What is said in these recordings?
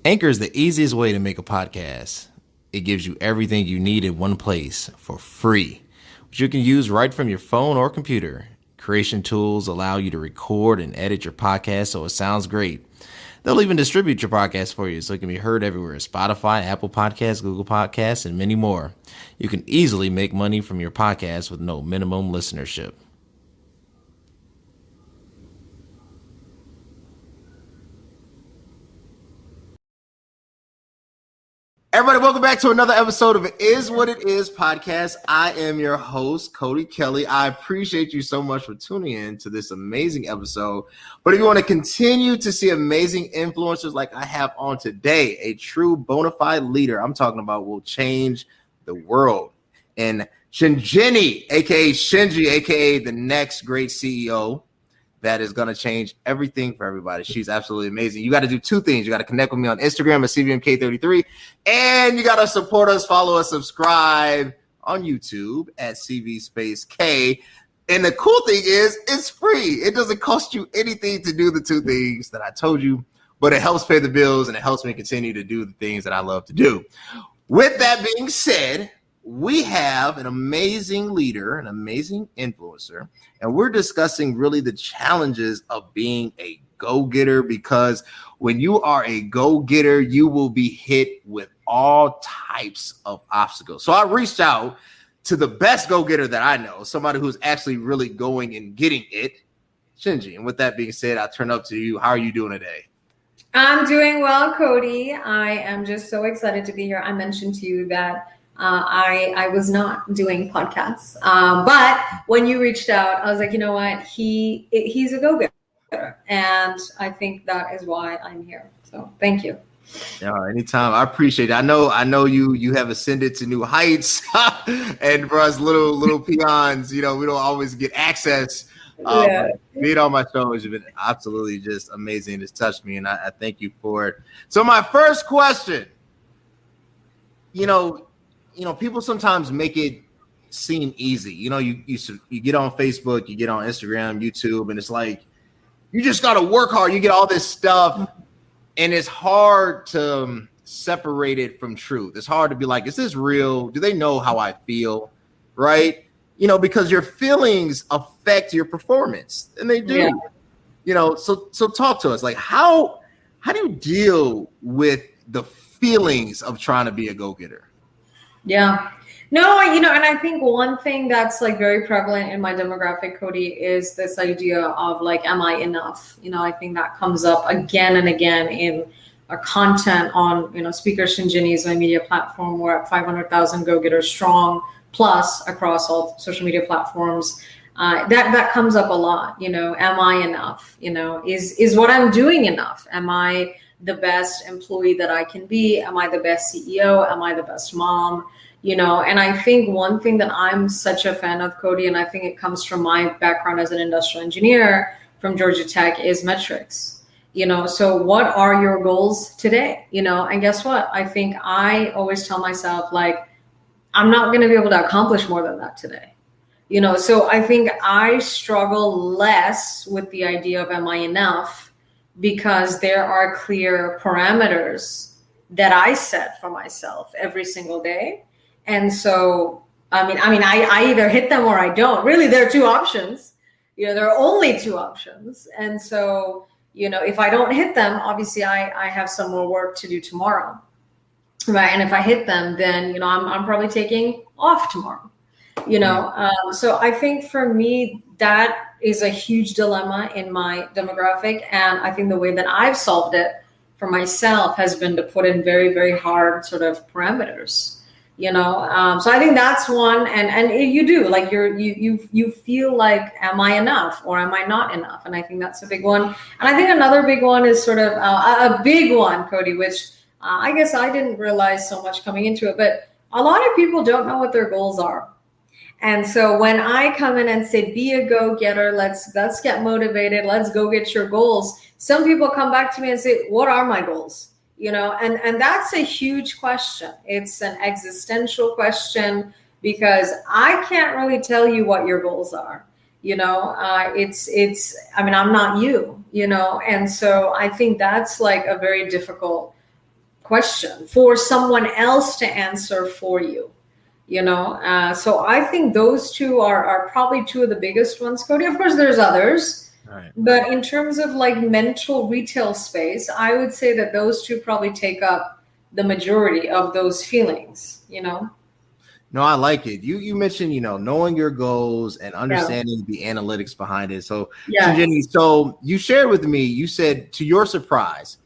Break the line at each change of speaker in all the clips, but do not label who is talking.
Anchor is the easiest way to make a podcast. It gives you everything you need in one place for free, which you can use right from your phone or computer. Creation tools allow you to record and edit your podcast so it sounds great. They'll even distribute your podcast for you so it can be heard everywhere: Spotify, Apple Podcasts, Google Podcasts, and many more. You can easily make money from your podcast with no minimum listenership. Everybody, welcome back to another episode of It Is What It Is podcast. I am your host, Cody Kelly. I appreciate you so much for tuning in to this amazing episode. But if you want to continue to see amazing influencers like I have on today, a true bona fide leader I'm talking about will change the world. And Shinjini, aka Shinji, aka the next great CEO that is going to change everything for everybody. She's absolutely amazing. You got to do two things. You got to connect with me on Instagram at CVMK33, and you got to support us, follow us, subscribe on YouTube at CV Space K. And the cool thing is it's free. It doesn't cost you anything to do the two things that I told you, but it helps pay the bills and it helps me continue to do the things that I love to do. With that being said, we have an amazing leader, an amazing influencer, and we're discussing really the challenges of being a go-getter, because when you are a go-getter, you will be hit with all types of obstacles. So I reached out to the best go-getter that I know, somebody who's actually really going and getting it, Shinji. And with that being said, I'll turn up to you. How are you doing today?
I'm doing well, Cody. I am just so excited to be here. I mentioned to you that I was not doing podcasts, but when you reached out, I was like, you know what, he's a go-getter, and I think that is why I'm here. So thank you.
Yeah, anytime. I appreciate it. I know you have ascended to new heights, and for us little peons, we don't always get access. Being on my show has been absolutely just amazing. It's touched me, and I thank you for it. So my first question, people sometimes make it seem easy. You get on Facebook, you get on Instagram, YouTube, and it's like, you just got to work hard. You get all this stuff, and it's hard to separate it from truth. It's hard to be like, is this real? Do they know how I feel? Right? Because your feelings affect your performance, and they do. Yeah. So talk to us. Like, how do you deal with the feelings of trying to be a go-getter?
Yeah. No, and I think one thing that's like very prevalent in my demographic, Cody, is this idea of like, am I enough? I think that comes up again and again in our content on, Speaker Shinjini's media platform. We're at 500,000 go-getters strong plus across all social media platforms. That comes up a lot. Am I enough? Is what I'm doing enough? Am I the best employee that I can be? Am I the best CEO? Am I the best mom? And I think one thing that I'm such a fan of, Cody, and I think it comes from my background as an industrial engineer from Georgia Tech, is metrics. So what are your goals today? And guess what? I think I always tell myself, like, I'm not going to be able to accomplish more than that today. So I think I struggle less with the idea of am I enough, because there are clear parameters that I set for myself every single day. And so, I either hit them or I don't. Really, there are two options. There are only two options. And so, if I don't hit them, obviously I have some more work to do tomorrow. Right. And if I hit them, then, I'm probably taking off tomorrow, So I think for me, that is a huge dilemma in my demographic. And I think the way that I've solved it for myself has been to put in very, very hard sort of parameters, So I think that's one. And you do, like, you feel like, am I enough or am I not enough? And I think that's a big one. And I think another big one is sort of a big one, Cody, which I guess I didn't realize so much coming into it, but a lot of people don't know what their goals are. And so when I come in and say, be a go-getter, let's get motivated, let's go get your goals, some people come back to me and say, what are my goals? And that's a huge question. It's an existential question, because I can't really tell you what your goals are. I'm not you, and so I think that's like a very difficult question for someone else to answer for you. So I think those two are probably two of the biggest ones, Cody. Of course, there's others.
Right.
But in terms of like mental retail space, I would say that those two probably take up the majority of those feelings,
No, I like it. You mentioned, knowing your goals and understanding the analytics behind it. So, Shinjini, so you shared with me, you said, to your surprise,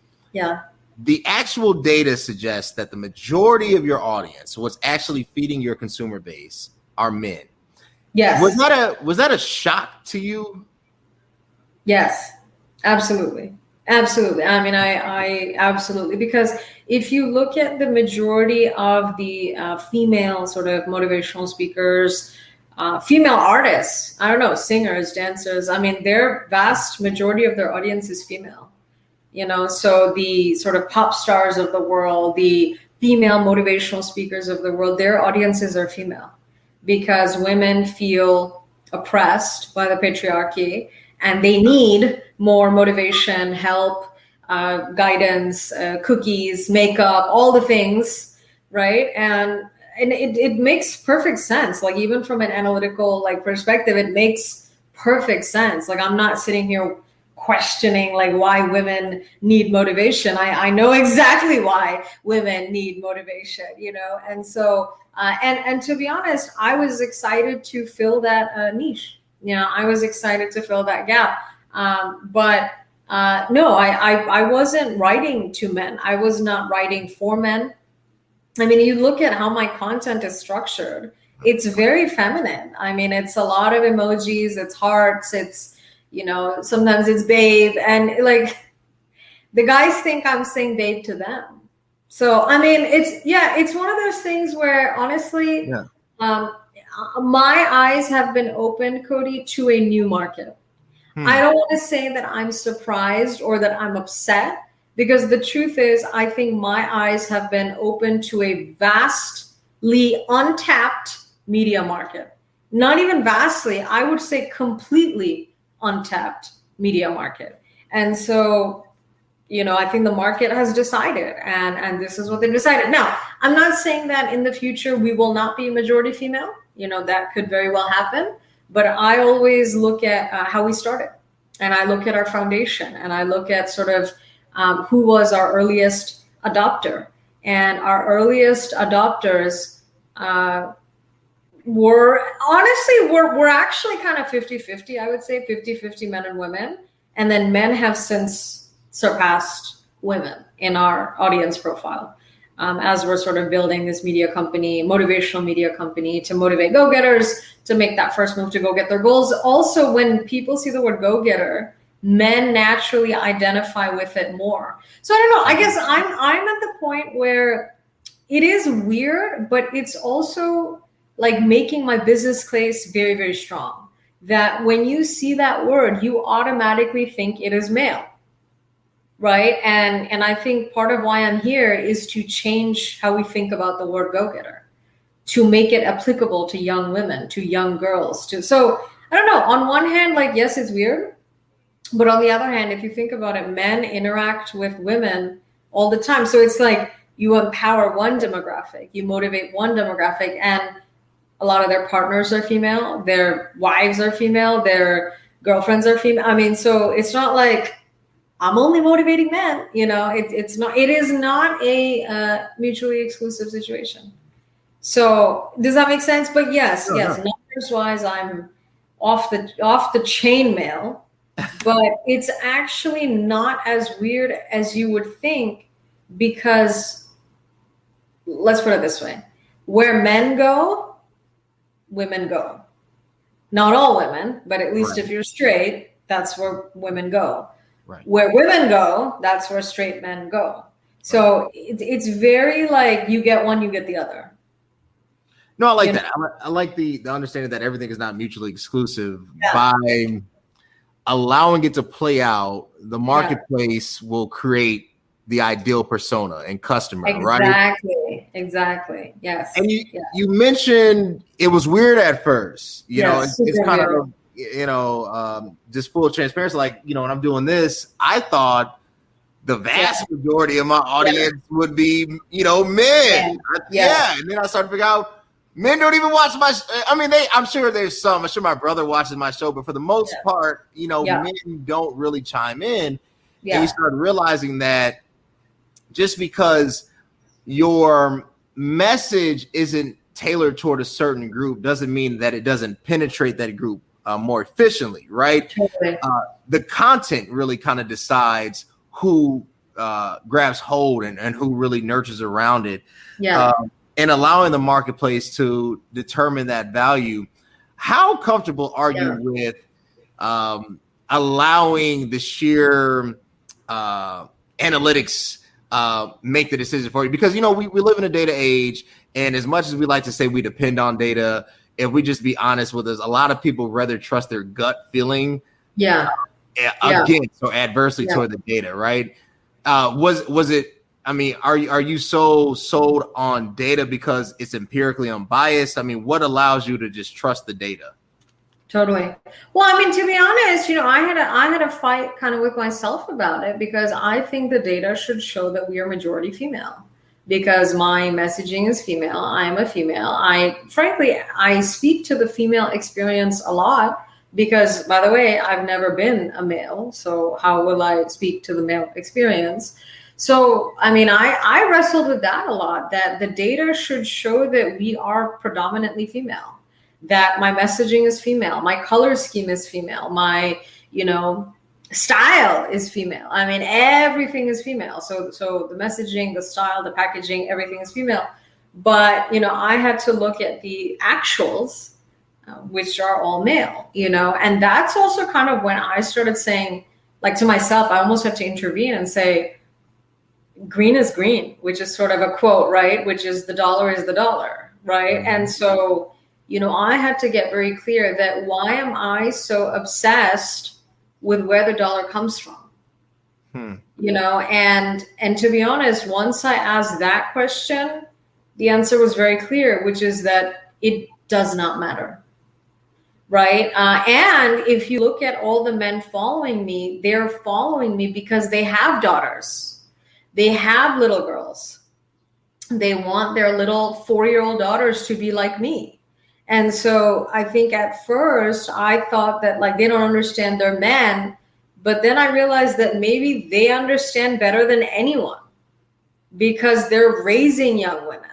the actual data suggests that the majority of your audience, what's actually feeding your consumer base, are men.
Yes.
Was that a shock to you?
Yes, absolutely. Absolutely. I mean, I absolutely, because if you look at the majority of the female sort of motivational speakers, female artists, I don't know, singers, dancers, I mean, their vast majority of their audience is female, so the sort of pop stars of the world, the female motivational speakers of the world, their audiences are female because women feel oppressed by the patriarchy. And they need more motivation, help, guidance, cookies, makeup, all the things, right? And it makes perfect sense. Like even from an analytical perspective, it makes perfect sense. Like I'm not sitting here questioning why women need motivation. I know exactly why women need motivation, And so and to be honest, I was excited to fill that niche. I was excited to fill that gap. But no, I wasn't writing to men. I was not writing for men. I mean, you look at how my content is structured. It's very feminine. I mean, it's a lot of emojis, it's hearts, it's, sometimes it's babe. And the guys think I'm saying babe to them. So, I mean, it's one of those things where honestly, my eyes have been opened, Cody, to a new market. I don't want to say that I'm surprised or that I'm upset, because the truth is, I think my eyes have been open to a vastly untapped media market. Not even vastly, I would say completely untapped media market. And so, I think the market has decided, and this is what they've decided. Now, I'm not saying that in the future we will not be majority female. That could very well happen. But I always look at how we started, and I look at our foundation, and I look at sort of who was our earliest adopter. And our earliest adopters were actually kind of 50-50, I would say 50-50 men and women. And then men have since surpassed women in our audience profile. As we're sort of building this media company, motivational media company, to motivate go-getters to make that first move to go get their goals. Also, when people see the word go-getter, men naturally identify with it more. So I don't know, I guess I'm at the point where it is weird, but it's also making my business case very, very strong. That when you see that word, you automatically think it is male. Right. And I think part of why I'm here is to change how we think about the word go-getter, to make it applicable to young women, to young girls. So I don't know. On one hand, yes, it's weird. But on the other hand, if you think about it, men interact with women all the time. So it's you empower one demographic, you motivate one demographic, and a lot of their partners are female, their wives are female, their girlfriends are female. I mean, so it's not I'm only motivating men, it is not a mutually exclusive situation. So does that make sense? But yes, numbers wise, I'm off the chain male, but it's actually not as weird as you would think, because let's put it this way, where men go, women go. Not all women, but at least if you're straight, that's where women go. Right. Where women go, that's where straight men go. So it's very you get one, you get the other.
No, I like that. I like the understanding that everything is not mutually exclusive. By allowing it to play out, the marketplace will create the ideal persona and customer, right?
Exactly. Yes.
And you mentioned it was weird at first. It's kind of just full of transparency. When I'm doing this, I thought the vast majority of my audience would be, men. And then I started to figure out men don't even watch my. I'm sure there's some. I'm sure my brother watches my show, but for the most part, men don't really chime in. And you start realizing that just because your message isn't tailored toward a certain group doesn't mean that it doesn't penetrate that group more efficiently, right?
Totally.
The content really kind of decides who grabs hold and who really nurtures around it. And allowing the marketplace to determine that value. How comfortable are you with allowing the sheer analytics make the decision for you? Because, we live in a data age, and as much as we like to say we depend on data, if we just be honest with us, a lot of people rather trust their gut feeling against or adversely toward the data, right? Was it, are you so sold on data because it's empirically unbiased? What allows you to just trust the data?
Totally. Well, to be honest, I had a fight kind of with myself about it, because I think the data should show that we are majority female, because my messaging is female. I'm a female. I speak to the female experience a lot, because, by the way, I've never been a male. So how will I speak to the male experience? So, I wrestled with that a lot, that the data should show that we are predominantly female, that my messaging is female, my color scheme is female, my, style is female. Everything is female. So the messaging, the style, the packaging, everything is female. But, I had to look at the actuals, which are all male, and that's also kind of when I started saying, like, to myself, I almost had to intervene and say, green is green, which is sort of a quote, right? Which is the dollar is the dollar, right? Mm-hmm. And so, I had to get very clear that why am I so obsessed with where the dollar comes from? And to be honest, once I asked that question, the answer was very clear, which is that it does not matter. Right. And if you look at all the men following me, they're following me because they have daughters. They have little girls. They want their little 4-year-old daughters to be like me. And so I think at first I thought that, like, they don't understand their men. But then I realized that maybe they understand better than anyone, because they're raising young women.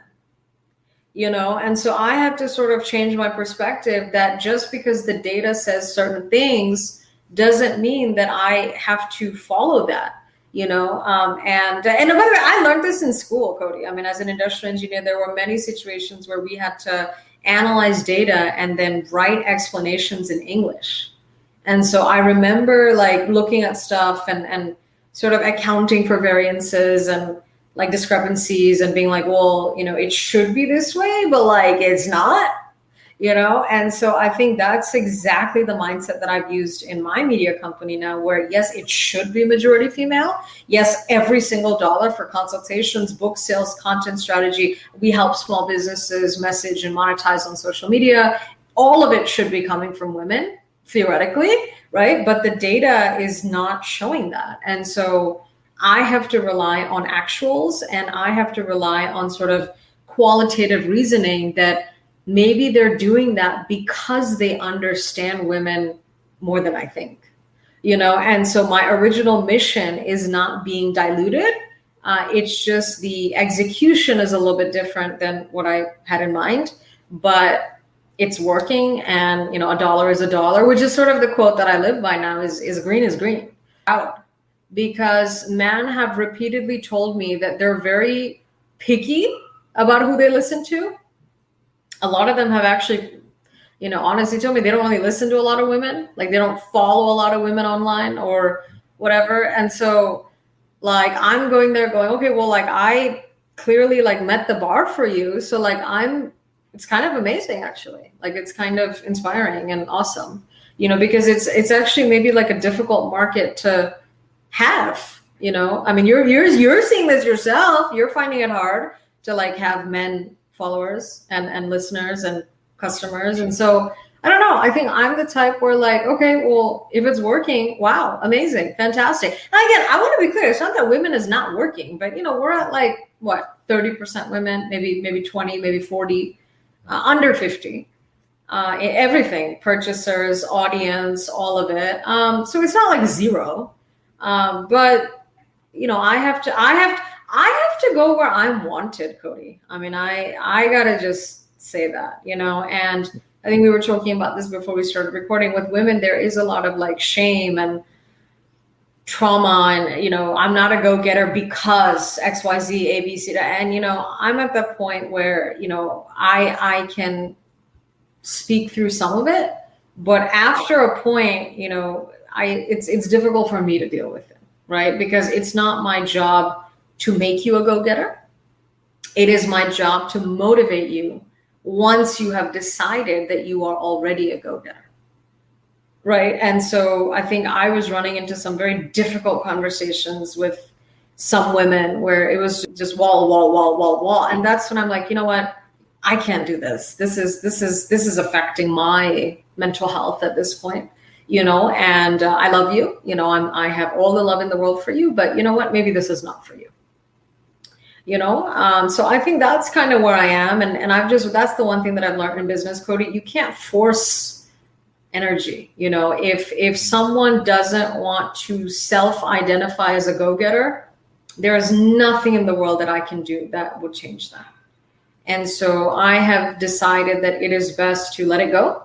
And so I have to sort of change my perspective that just because the data says certain things doesn't mean that I have to follow that, and by the way, I learned this in school, Cody. As an industrial engineer, there were many situations where we had to analyze data and then write explanations in English. And so I remember, like, looking at stuff and sort of accounting for variances and, like, discrepancies and being like, well, it should be this way, but, like, it's not, and so I think that's exactly the mindset that I've used in my media company now, where yes, it should be majority female. Yes, every single dollar for consultations, book sales, content strategy, we help small businesses message and monetize on social media. All of it should be coming from women, theoretically, right? But the data is not showing that. And so I have to rely on actuals, and I have to rely on sort of qualitative reasoning that maybe they're doing that because they understand women more than I think, and so my original mission is not being diluted. It's just the execution is a little bit different than what I had in mind, but it's working. And, a dollar is a dollar, which is sort of the quote that I live by now, is green is green. Out. Because men have repeatedly told me that they're very picky about who they listen to. A lot of them have actually, honestly told me they don't really listen to a lot of women. Like, they don't follow a lot of women online or whatever. And so, like, I'm going there going, okay, well, like, I clearly, like, met the bar for you. So, like, it's kind of amazing, actually. Like, it's kind of inspiring and awesome, because it's actually maybe like a difficult market to have, you're seeing this yourself. You're finding it hard to, like, have men followers and listeners and customers. And so I don't know. I think I'm the type where like, okay, well, if it's working, wow, amazing, fantastic. And again, I want to be clear. It's not that women is not working, but we're at like what, 30% women, maybe 20, maybe 40, under 50. Everything, purchasers, audience, all of it. So it's not like zero, but I have to go where I'm wanted, Cody. I mean, I gotta just say that, and I think we were talking about this before we started recording. With women, there is a lot of like shame and trauma, and I'm not a go-getter because XYZ, ABC, and I'm at that point where I can speak through some of it, but after a point, it's difficult for me to deal with it, right? Because it's not my job to make you a go-getter. It is my job to motivate you once you have decided that you are already a go-getter, right? And so I think I was running into some very difficult conversations with some women where it was just wall. And that's when I'm like, you know what? I can't do this. This is affecting my mental health at this point, and I love you. I have all the love in the world for you, but you know what? Maybe this is not for you. So I think that's kind of where I am. And that's the one thing that I've learned in business, Cody. You can't force energy. If someone doesn't want to self-identify as a go-getter, there is nothing in the world that I can do that would change that. And so I have decided that it is best to let it go.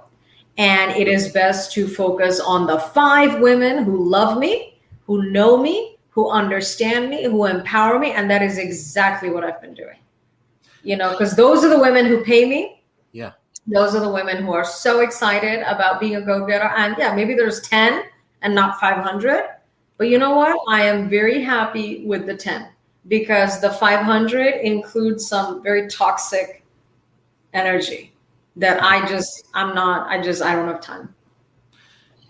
And it is best to focus on the 5 women who love me, who know me, who understand me, who empower me. And that is exactly what I've been doing, because those are the women who pay me.
Yeah.
Those are the women who are so excited about being a go-getter. And yeah, maybe there's 10 and not 500. But you know what? I am very happy with the 10 because the 500 includes some very toxic energy that I don't have time.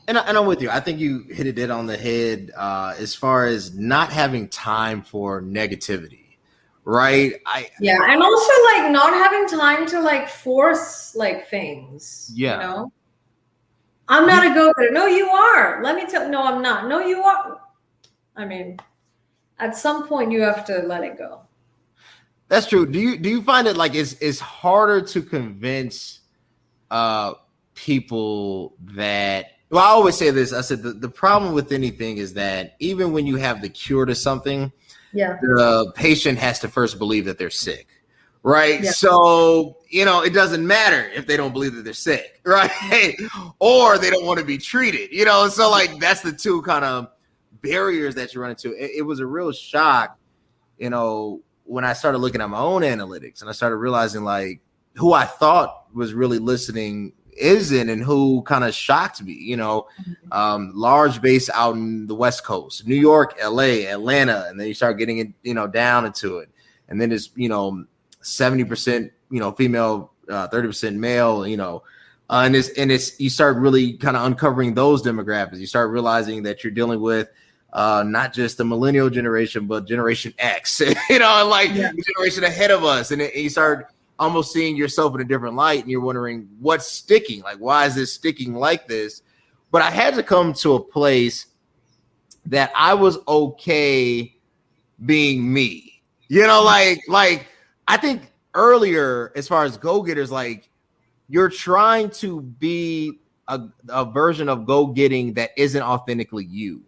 And I'm with you. I think you hit it dead on the head as far as not having time for negativity, right?
And also like not having time to like force like things.
Yeah.
I'm not a go-getter. No, you are. Let me tell. No, I'm not. No, you are. I mean, at some point you have to let it go.
That's true. Do you find it like it's harder to convince people that? Well, I always say this. I said the problem with anything is that even when you have the cure to something, the patient has to first believe that they're sick, right? Yeah. So, it doesn't matter if they don't believe that they're sick, right? Or they don't want to be treated, So like that's the two kind of barriers that you run into. It was a real shock, when I started looking at my own analytics and I started realizing like who I thought was really listening isn't, and who kind of shocked me, large base out in the West Coast, New York, LA, Atlanta, and then you start getting it, down into it. And then it's, 70%, female, 30% male, and it's you start really kind of uncovering those demographics. You start realizing that you're dealing with not just the millennial generation, but Generation X, the generation ahead of us. And you start almost seeing yourself in a different light, and you're wondering what's sticking. Like, why is this sticking like this? But I had to come to a place that I was okay being me. Like I think earlier, as far as go-getters, like you're trying to be a version of go-getting that isn't authentically you.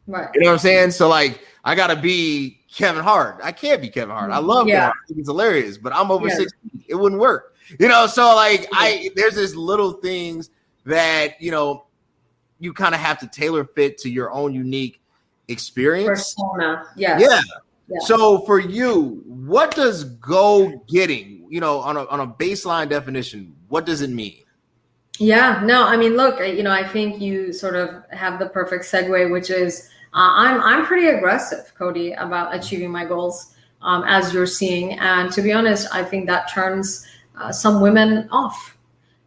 Right.
You know what I'm saying? So like I gotta be Kevin Hart. I can't be Kevin Hart. I love Kevin Hart. I think it's hilarious, but I'm over 6 feet. It wouldn't work. So like there's this little things that you kind of have to tailor fit to your own unique experience.
Persona. Yes.
Yeah. So for you, what does go-getting, on a baseline definition, what does it mean?
Yeah, no, I mean, look, I think you sort of have the perfect segue, which is I'm pretty aggressive, Cody, about achieving my goals, as you're seeing. And to be honest, I think that turns some women off,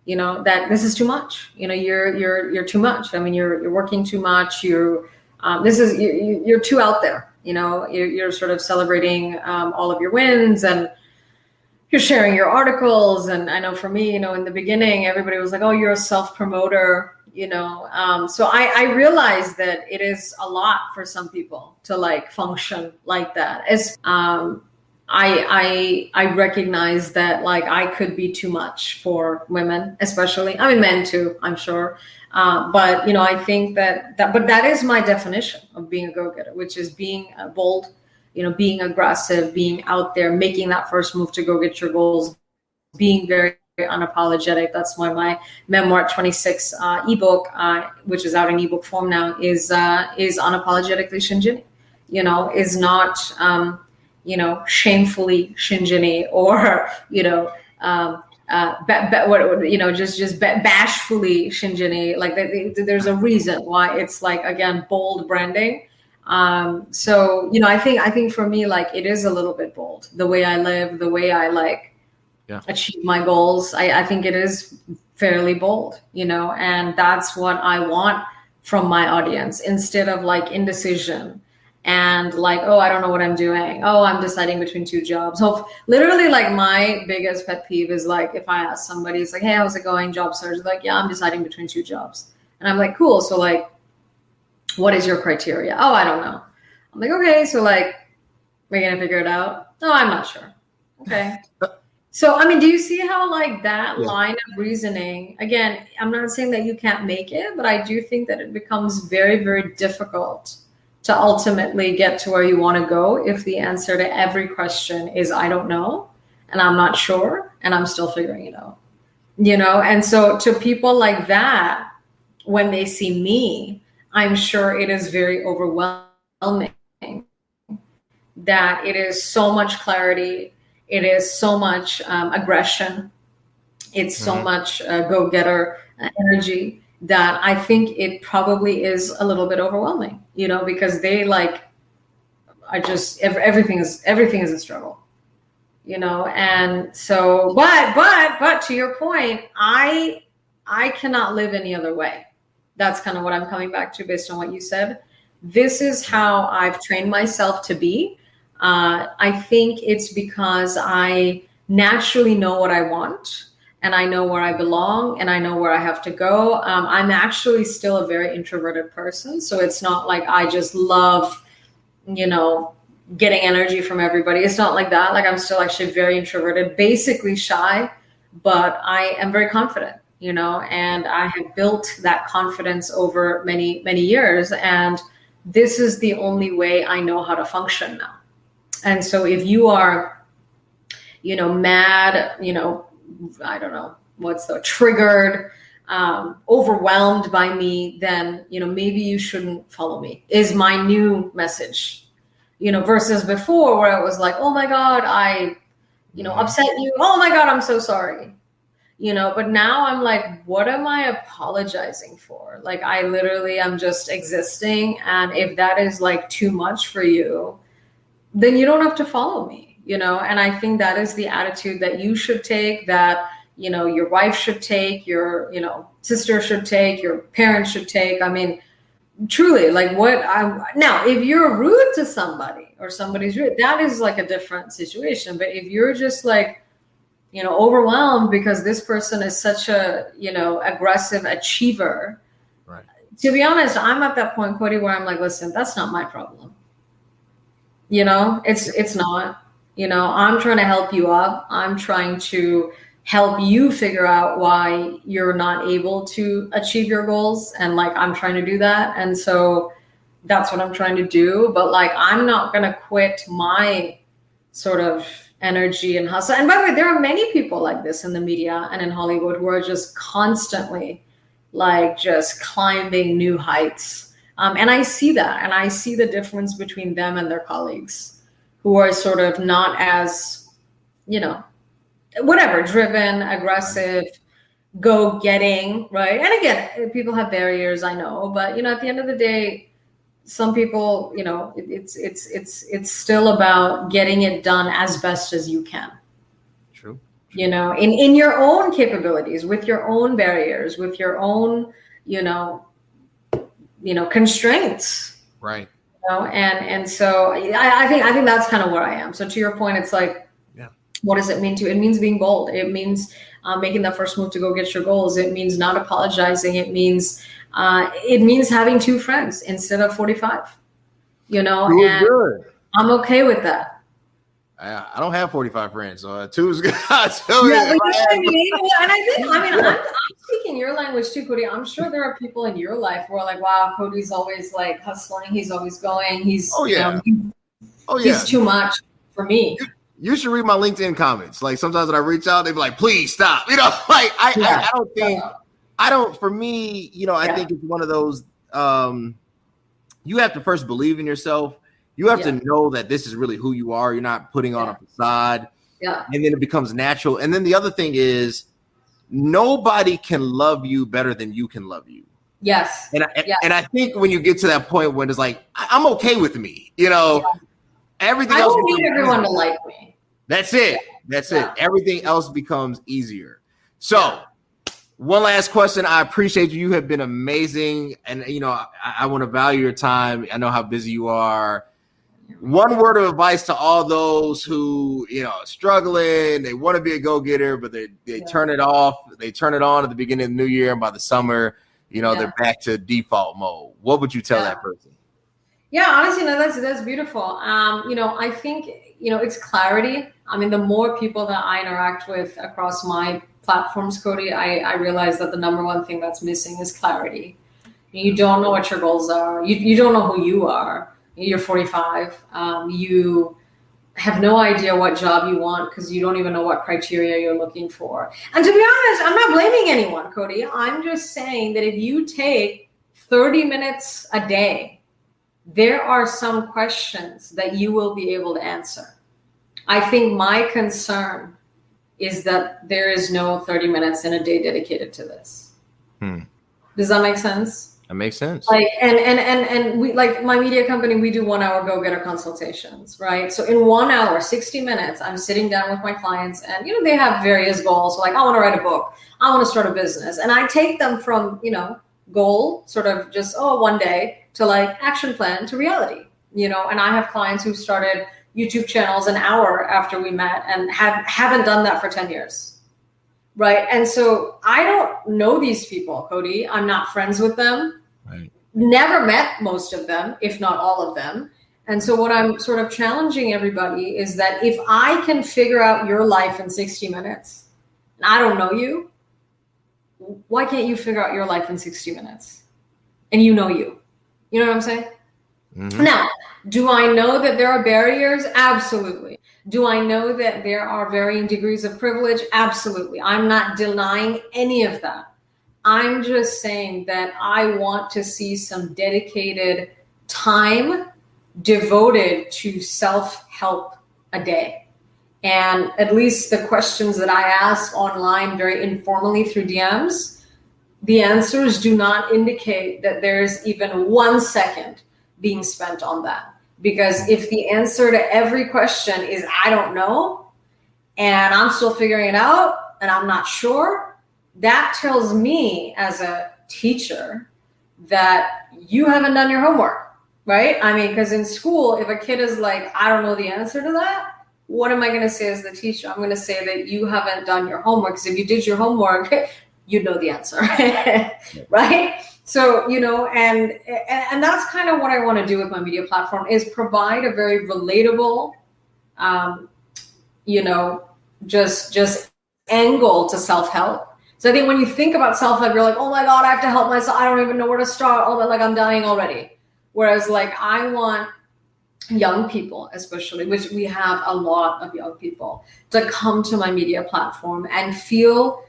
that this is too much. You're too much. I mean, you're working too much. You're too out there. You're sort of celebrating all of your wins, and you're sharing your articles. And I know for me, you know, in the beginning, everybody was like, oh, you're a self-promoter, you know. So I realized that it is a lot for some people to like function like that. I recognize that like I could be too much for women, especially. I mean, men too, I'm sure. But you know, I think but that is my definition of being a go-getter, which is being bold, you know, being aggressive, being out there, making that first move to go get your goals, being very unapologetic. That's why my memoir 26 ebook, which is out in ebook form now, is unapologetically Shinjini. You know, is not you know, shamefully Shinjini, or you know, just bashfully Shinjini. Like there's a reason why it's like, again, bold branding. So you know, I think for me, like, it is a little bit bold, the way I live, the way I like achieve my goals. I think it is fairly bold, you know, and that's what I want from my audience, instead of like indecision and like, oh, I don't know what I'm doing. Oh, I'm deciding between two jobs. So literally, like, my biggest pet peeve is like, if I ask somebody, it's like, hey, how's it going? Job search. Like, yeah, I'm deciding between two jobs. And I'm like, cool. So like, what is your criteria? Oh, I don't know. I'm like, okay, so like, we're gonna figure it out. No, I'm not sure. Okay. So, I mean, do you see how like that line of reasoning, again, I'm not saying that you can't make it, but I do think that it becomes very, very difficult to ultimately get to where you want to go if the answer to every question is, I don't know, and I'm not sure, and I'm still figuring it out, you know? And so to people like that, when they see me, I'm sure it is very overwhelming that it is so much clarity. It is so much aggression. It's so much go-getter energy that I think it probably is a little bit overwhelming, you know, because they like, I just, everything is a struggle, you know? And so, but to your point, I cannot live any other way. That's kind of what I'm coming back to based on what you said. This is how I've trained myself to be. I think it's because I naturally know what I want, and I know where I belong, and I know where I have to go. I'm actually still a very introverted person. So it's not like I just love, you know, getting energy from everybody. It's not like that. Like, I'm still actually very introverted, basically shy, but I am very confident, you know, and I have built that confidence over many, many years. And this is the only way I know how to function now. And so if you are, you know, mad, you know, I don't know, triggered, overwhelmed by me, then, you know, maybe you shouldn't follow me, is my new message, you know, versus before where it was like, oh my God, I, you know, upset you. Oh my God, I'm so sorry. You know, but now I'm like, what am I apologizing for? Like, I literally am just existing. And if that is like too much for you, then you don't have to follow me, you know? And I think that is the attitude that you should take, that, you know, your wife should take, your, you know, sister should take, your parents should take. I mean, truly, like, now, if you're rude to somebody or somebody's rude, that is like a different situation. But if you're just like, you know, overwhelmed because this person is such a, you know, aggressive achiever, right? To be honest, I'm at that point, Cody, where I'm like, listen, that's not my problem. You know, it's not, you know, I'm trying to help you up. I'm trying to help you figure out why you're not able to achieve your goals. And like, I'm trying to do that. And so that's what I'm trying to do. But like, I'm not going to quit my sort of energy and hustle. And by the way, there are many people like this in the media and in Hollywood who are just constantly like just climbing new heights. And I see that, and I see the difference between them and their colleagues who are sort of not as, you know, whatever, driven, aggressive, go-getting, right? And again, people have barriers, I know, but, you know, at the end of the day, some people, you know, it's still about getting it done as best as you can.
True.
You know, in your own capabilities, with your own barriers, with your own, you know, constraints,
right?
You know, and so I think that's kind of where I am. So to your point, it's like, What does it mean to? It means being bold. It means making that first move to go get your goals. It means not apologizing. It means having 2 friends instead of 45.
Doing
And
good.
I'm okay with that.
I don't have 45 friends, so 2 is good.
Yeah, but you know what I mean? And I'm speaking your language too, Cody. I'm sure there are people in your life who are like, wow, Cody's always like hustling. He's always going. He's, he's too much for me.
You should read my LinkedIn comments. Like sometimes when I reach out, they be like, please stop. Like I don't think, for me, I think it's one of those, you have to first believe in yourself. You have to know that this is really who you are. You're not putting on a facade. Yeah. And then it becomes natural. And then the other thing is nobody can love you better than you can love you.
Yes.
And I think when you get to that point when it's like, I'm okay with me, everything else.
I don't need everyone to like me.
That's it. That's it. Everything else becomes easier. So one last question. I appreciate you. You have been amazing. And, I want to value your time. I know how busy you are. One word of advice to all those who, struggling, they want to be a go-getter, but they turn it off. They turn it on at the beginning of the new year. And by the summer, they're back to default mode. What would you tell that person?
Yeah, honestly, no, that's beautiful. I think, it's clarity. I mean, the more people that I interact with across my platforms, Cody, I realize that the number one thing that's missing is clarity. You don't know what your goals are. You don't know who you are. You're 45. You have no idea what job you want because you don't even know what criteria you're looking for. And to be honest, I'm not blaming anyone, Cody. I'm just saying that if you take 30 minutes a day, there are some questions that you will be able to answer. I think my concern is that there is no 30 minutes in a day dedicated to this. Does that make sense?
That makes sense.
Like, and we, like my media company, we do 1 hour go-getter consultations, right? So in 1 hour, 60 minutes, I'm sitting down with my clients and, they have various goals. So like, I want to write a book. I want to start a business. And I take them from, goal, sort of just, one day to like action plan to reality, and I have clients who started YouTube channels an hour after we met and haven't done that for 10 years. Right. And so I don't know these people, Cody. I'm not friends with them. Right. Never met most of them, if not all of them. And so what I'm sort of challenging everybody is that if I can figure out your life in 60 minutes, and I don't know you, why can't you figure out your life in 60 minutes? And you know you. You know what I'm saying? Mm-hmm. Now, do I know that there are barriers? Absolutely. Do I know that there are varying degrees of privilege? Absolutely. I'm not denying any of that. I'm just saying that I want to see some dedicated time devoted to self-help a day. And at least the questions that I ask online very informally through DMs, the answers do not indicate that there's even 1 second being spent on that. Because if the answer to every question is, I don't know, and I'm still figuring it out, and I'm not sure, that tells me as a teacher that you haven't done your homework, right? I mean, because in school, if a kid is like, I don't know the answer to that, what am I going to say as the teacher? I'm going to say that you haven't done your homework. Because if you did your homework, you know the answer, right? So, and that's kind of what I want to do with my media platform is provide a very relatable, just angle to self-help. So I think when you think about self-help, you're like, oh my God, I have to help myself. I don't even know where to start. Oh, like I'm dying already. Whereas like I want young people, especially, which we have a lot of young people, to come to my media platform and feel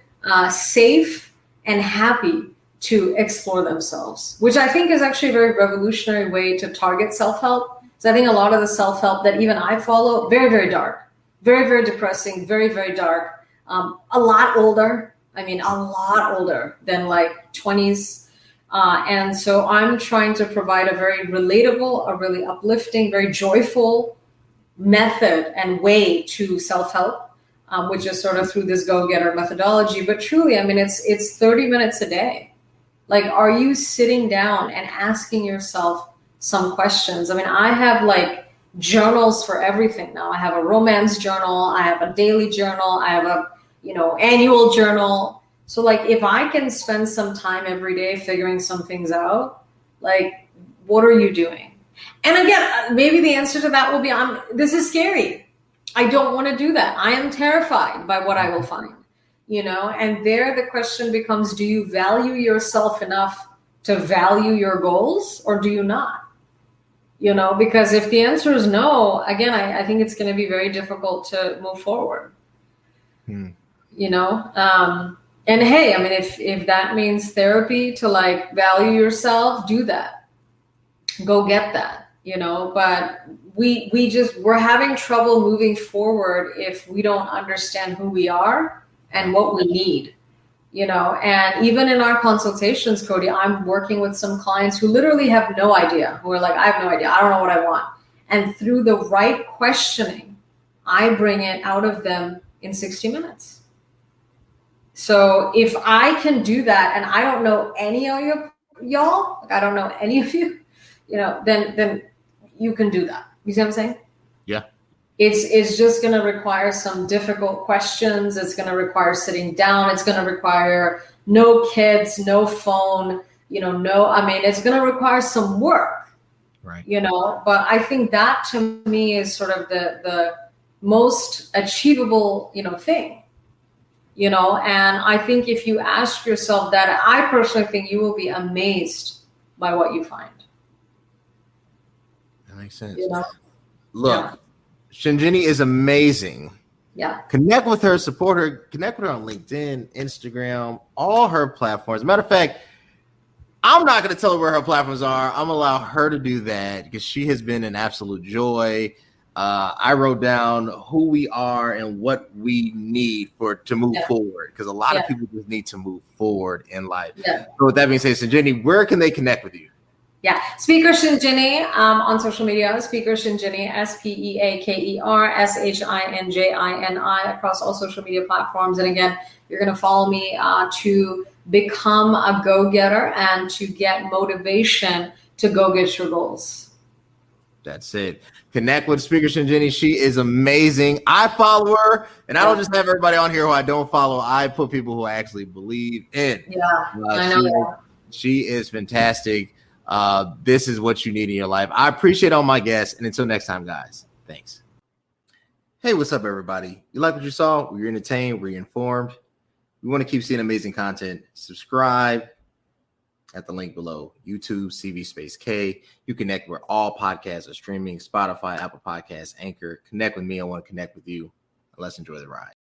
safe and happy to explore themselves, which I think is actually a very revolutionary way to target self-help. So I think a lot of the self-help that even I follow, very, very dark, very, very depressing, very, very dark, a lot older. I mean, a lot older than like 20s. And so I'm trying to provide a very relatable, a really uplifting, very joyful method and way to self-help, which is sort of through this go-getter methodology. But truly, I mean, it's 30 minutes a day. Like, are you sitting down and asking yourself some questions? I mean, I have like journals for everything now. I have a romance journal, I have a daily journal, I have a, annual journal. So like, if I can spend some time every day figuring some things out, like, what are you doing? And again, maybe the answer to that will be, this is scary. I don't want to do that. I am terrified by what I will find, and there the question becomes, do you value yourself enough to value your goals, or do you not? Because if the answer is no, again, I think it's going to be very difficult to move forward. And hey, I mean, if that means therapy to like value yourself, do that. Go get that. But we're having trouble moving forward if we don't understand who we are and what we need. And even in our consultations, Cody, I'm working with some clients who literally have no idea, who are like, I have no idea. I don't know what I want. And through the right questioning, I bring it out of them in 60 minutes. So if I can do that, and I don't know any of y'all, like I don't know any of you, then you can do that. You see what I'm saying?
Yeah.
It's just going to require some difficult questions. It's going to require sitting down. It's going to require no kids, no phone, it's going to require some work,
right?
But I think that to me is sort of the most achievable, thing, and I think if you ask yourself that, I personally think you will be amazed by what you find.
That makes sense.
Look.
Yeah. Shinjini is amazing.
Yeah.
Connect with her, support her, connect with her on LinkedIn, Instagram, all her platforms. Matter of fact, I'm not going to tell her where her platforms are. I'm going to allow her to do that because she has been an absolute joy. I wrote down who we are and what we need to move forward, because a lot of people just need to move forward in life. Yeah. So with that being said, Shinjini, where can they connect with you?
Yeah, Speaker Shinjini on social media, Speaker Shinjini, SpeakerShinjini across all social media platforms. And again, you're going to follow me to become a go-getter and to get motivation to go get your goals.
That's it. Connect with Speaker Shinjini. She is amazing. I follow her, and I don't just have everybody on here who I don't follow. I put people who I actually believe in.
Yeah, I know.
She is fantastic. This is what you need in your life. I appreciate all my guests, and until next time, guys, thanks. Hey, what's up, everybody? You like what you saw? Were you entertained? Were you informed? We want to keep seeing amazing content. Subscribe at the link below. YouTube, CV space K. You connect where all podcasts are streaming: Spotify, Apple Podcasts, Anchor. Connect with me. I want to connect with you. Let's enjoy the ride.